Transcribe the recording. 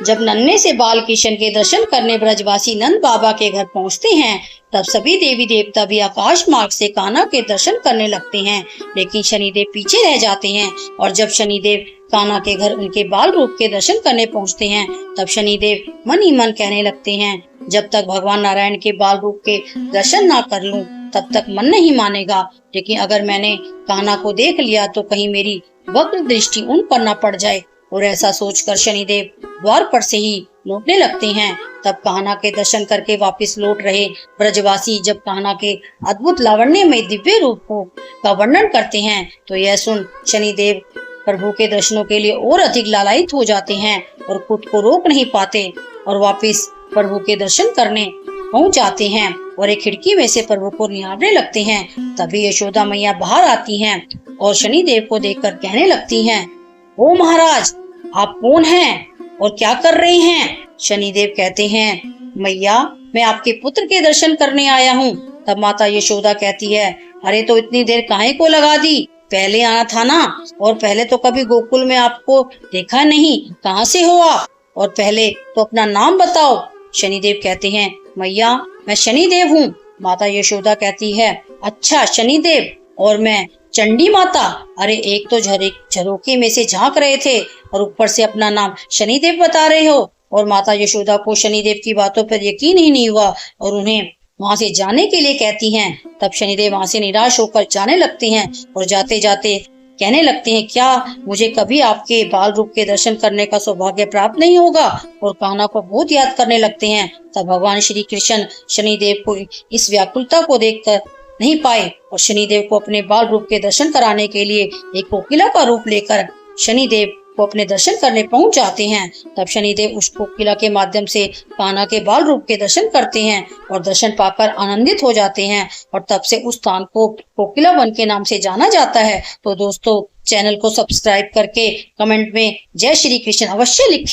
जब नन्हे से बाल किशन के दर्शन करने ब्रजवासी नंद बाबा के घर पहुंचते हैं, तब सभी देवी देवता भी आकाश मार्ग से कान्हा के दर्शन करने लगते हैं। लेकिन शनिदेव पीछे रह जाते हैं और जब शनिदेव कान्हा के घर उनके बाल रूप के दर्शन करने पहुंचते हैं, तब शनिदेव मन ही मन कहने लगते हैं, जब तक भगवान नारायण के बाल रूप के दर्शन ना कर लूं, तब तक मन नहीं मानेगा। लेकिन अगर मैंने कान्हा को देख लिया तो कहीं मेरी वक्र दृष्टि उन पर न पड़ जाए। और ऐसा सोचकर शनिदेव द्वार पर से ही लौटने लगते हैं। तब कान्हा के दर्शन करके वापस लौट रहे ब्रजवासी जब कान्हा के अद्भुत लावण्य में दिव्य रूप का वर्णन करते हैं, तो यह सुन शनिदेव प्रभु के दर्शनों के लिए और अधिक लालायित हो जाते हैं और खुद को रोक नहीं पाते और वापस प्रभु के दर्शन करने पहुंच जाते हैं और एक खिड़की में से प्रभु को निहारने लगते हैं। तभी यशोदा मैया बाहर आती हैं और शनिदेव को देखकर कहने लगती हैं, ओ महाराज, आप कौन हैं और क्या कर रहे हैं? शनिदेव कहते हैं, मैया, मैं आपके पुत्र के दर्शन करने आया हूँ। तब माता यशोदा कहती है, अरे तो इतनी देर काहे को लगा दी, पहले आना था ना। और पहले तो कभी गोकुल में आपको देखा नहीं, कहाँ से हो आप? और पहले तो अपना नाम बताओ। शनिदेव कहते हैं, मैया, मैं शनिदेव हूँ। माता यशोदा कहती है, अच्छा शनिदेव, और मैं चंडी माता। अरे एक तो झरोके में से झांक रहे थे और ऊपर से अपना नाम शनिदेव बता रहे हो। और माता यशोदा को शनिदेव की बातों पर यकीन ही नहीं हुआ और उन्हें वहां से जाने के लिए कहती हैं। तब शनिदेव वहां से निराश होकर जाने लगते हैं और जाते जाते कहने लगते हैं, क्या मुझे कभी आपके बाल रूप के दर्शन करने का सौभाग्य प्राप्त नहीं होगा? और कान्हा को बहुत याद करने लगते हैं। तब भगवान श्री कृष्ण शनिदेव को इस व्याकुलता को देखकर नहीं पाए और शनिदेव को अपने बाल रूप के दर्शन कराने के लिए एक कोकिला का रूप लेकर शनिदेव को अपने दर्शन करने पहुंच जाते हैं। तब शनिदेव उस कोकिला के माध्यम से कान्हा के बाल रूप के दर्शन करते हैं और दर्शन पाकर आनंदित हो जाते हैं और तब से उस स्थान को कोकिला वन के नाम से जाना जाता है। तो दोस्तों, चैनल को सब्सक्राइब करके कमेंट में जय श्री कृष्ण अवश्य लिखें।